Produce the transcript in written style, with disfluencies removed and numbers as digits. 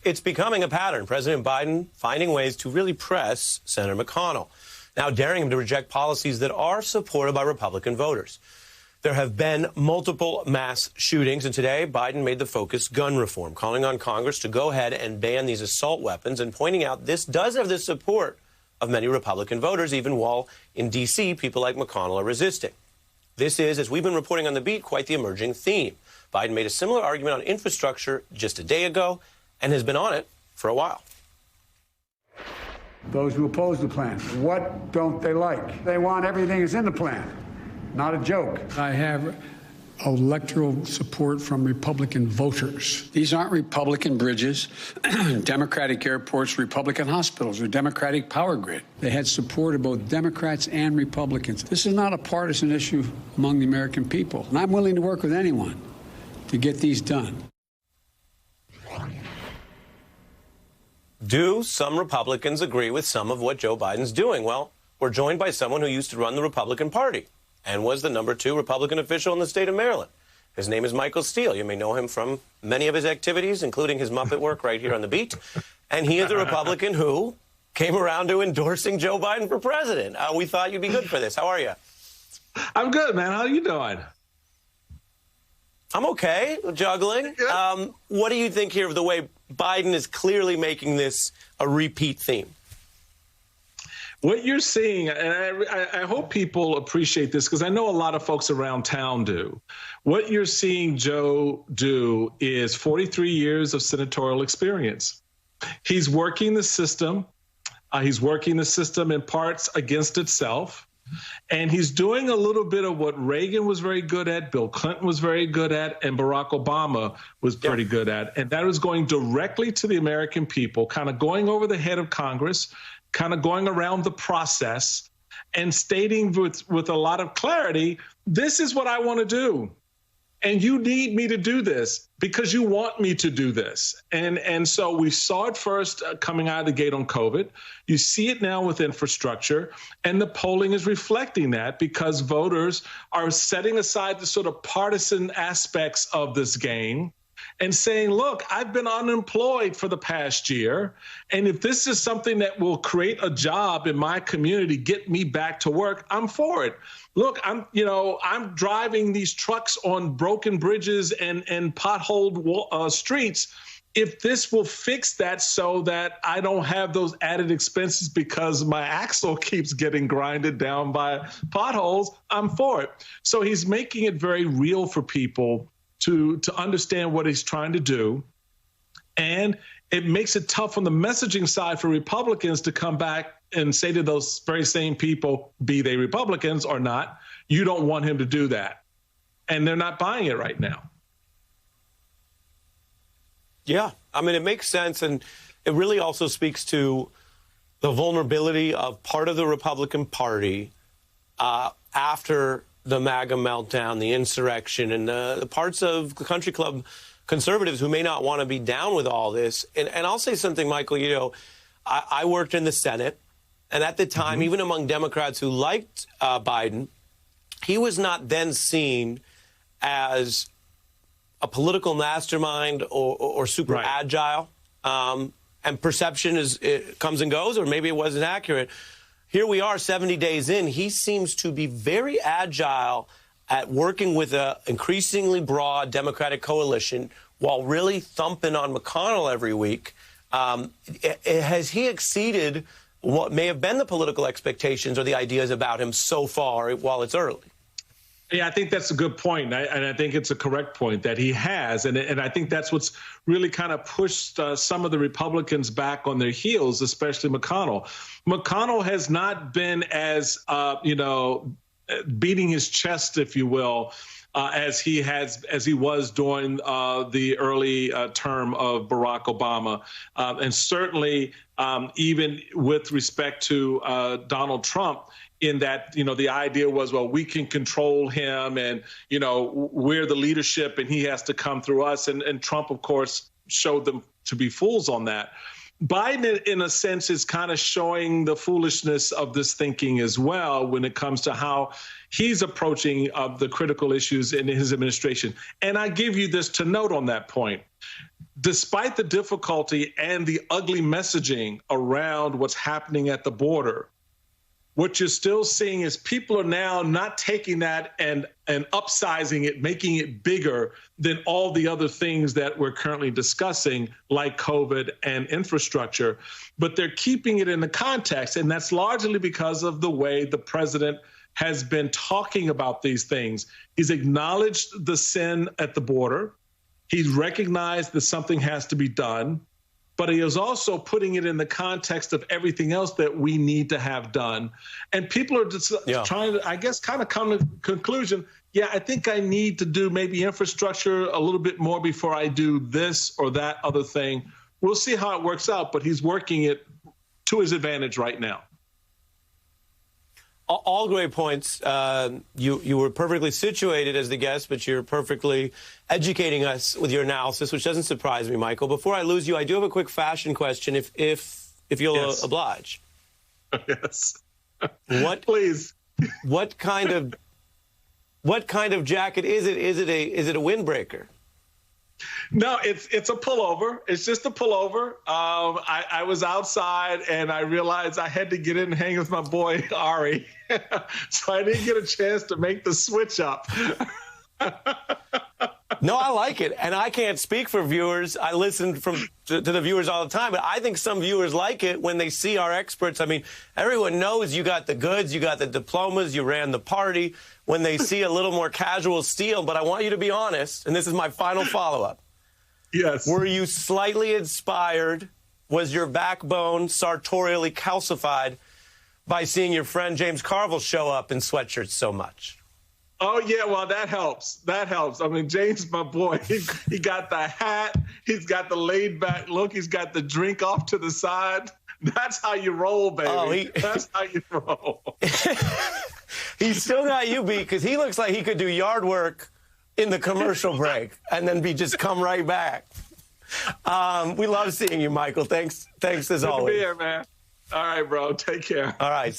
It's becoming a pattern. President Biden finding ways to really press Senator McConnell, now daring him to reject policies that are supported by Republican voters. There have been multiple mass shootings, and today Biden made the focus gun reform, calling on Congress to go ahead and ban these assault weapons and pointing out this does have the support of many Republican voters, even while in D.C. people like McConnell are resisting. This is, as we've been reporting on The Beat, quite the emerging theme. Biden made a similar argument on infrastructure just a day ago and has been on it for a while. Those who oppose the plan, what don't they like? They want everything that's in the plan, not a joke. I have electoral support from Republican voters. These aren't Republican bridges, Democratic airports, Republican hospitals, or Democratic power grid. They had support of both Democrats and Republicans. This is not a partisan issue among the American people, and I'm willing to work with anyone to get these done. Do some Republicans agree with some of what Joe Biden's doing? Well, we're joined by someone who used to run the Republican Party and was the #2 Republican official in the state of Maryland. His name is Michael Steele. You may know him from many of his activities, including his Muppet work right here on The Beat. And he is a Republican who came around to endorsing Joe Biden for president. We thought you'd be good for this. How are you? I'm good, man. How are you doing? I'm okay, juggling. What do you think here of the way Biden is clearly making this a repeat theme? What you're seeing, and I hope people appreciate this because I know a lot of folks around town do. What you're seeing Joe do is 43 years of senatorial experience. He's working the system. He's working the system in parts against itself. And he's doing a little bit of what Reagan was very good at, Bill Clinton was very good at, and Barack Obama was pretty good at. And that is going directly to the American people, kind of going over the head of Congress, kind of going around the process and stating with a lot of clarity, this is what I want to do. And you need me to do this because you want me to do this. And so we saw it first coming out of the gate on COVID. You see it now with infrastructure. And the polling is reflecting that because voters are setting aside the sort of partisan aspects of this game and saying, look, I've been unemployed for the past year. And if this is something that will create a job in my community, get me back to work, I'm for it. Look, I'm driving these trucks on broken bridges and potholed streets. If this will fix that so that I don't have those added expenses because my axle keeps getting grinded down by potholes, I'm for it. So he's making it very real for people to understand what he's trying to do. And it makes it tough on the messaging side for Republicans to come back and say to those very same people, be they Republicans or not, you don't want him to do that. And they're not buying it right now. Yeah, I mean, it makes sense. And it really also speaks to the vulnerability of part of the Republican Party after the MAGA meltdown, the insurrection, and the parts of the country club conservatives who may not want to be down with all this. And I'll say something, Michael, you know, I worked in the Senate, and at the time, even among Democrats who liked Biden, he was not then seen as a political mastermind or super agile. And perception it comes and goes, or maybe it wasn't accurate. Here we are 70 days in. He seems to be very agile at working with an increasingly broad Democratic coalition while really thumping on McConnell every week. Has he exceeded what may have been the political expectations or the ideas about him so far while it's early? Yeah, I think that's a good point, and I think it's a correct point that he has, and I think that's what's really kind of pushed some of the Republicans back on their heels, especially McConnell. McConnell has not been as, beating his chest, if you will, as he was during the early term of Barack Obama, and certainly even with respect to Donald Trump. In that, the idea was, well, we can control him and, we're the leadership and he has to come through us. And Trump, of course, showed them to be fools on that. Biden, in a sense, is kind of showing the foolishness of this thinking as well when it comes to how he's approaching the critical issues in his administration. And I give you this to note on that point. despite the difficulty and the ugly messaging around what's happening at the border, what you're still seeing is people are now not taking that and upsizing it, making it bigger than all the other things that we're currently discussing, like COVID and infrastructure. But they're keeping it in the context, and that's largely because of the way the president has been talking about these things. He's acknowledged the sin at the border. He's recognized that something has to be done, but he is also putting it in the context of everything else that we need to have done. And people are just trying to, I guess, kind of come to the conclusion, yeah, I think I need to do maybe infrastructure a little bit more before I do this or that other thing. We'll see how it works out, but he's working it to his advantage right now. All great points. You were perfectly situated as the guest, but you're perfectly educating us with your analysis, which doesn't surprise me, Michael. Before I lose you, I do have a quick fashion question, if you'll oblige. Yes. Please. What kind of jacket is it? Is it a windbreaker? No, it's a pullover. It's just a pullover. I was outside and I realized I had to get in and hang with my boy Ari, so I didn't get a chance to make the switch up. No, I like it, and I can't speak for viewers. I listen to the viewers all the time, but I think some viewers like it when they see our experts. I mean, everyone knows you got the goods, you got the diplomas, you ran the party. When they see a little more casual steel, but I want you to be honest, and this is my final follow-up. Yes. Were you slightly inspired? Was your backbone sartorially calcified by seeing your friend James Carville show up in sweatshirts so much? Oh, yeah, well, that helps. That helps. I mean, James, my boy, he got the hat. He's got the laid-back look. He's got the drink off to the side. That's how you roll, baby. Oh, that's how you roll. He's still got you beat because he looks like he could do yard work in the commercial break and then just come right back. We love seeing you, Michael. Thanks as always. Good to be here, man. All right, bro. Take care. All right.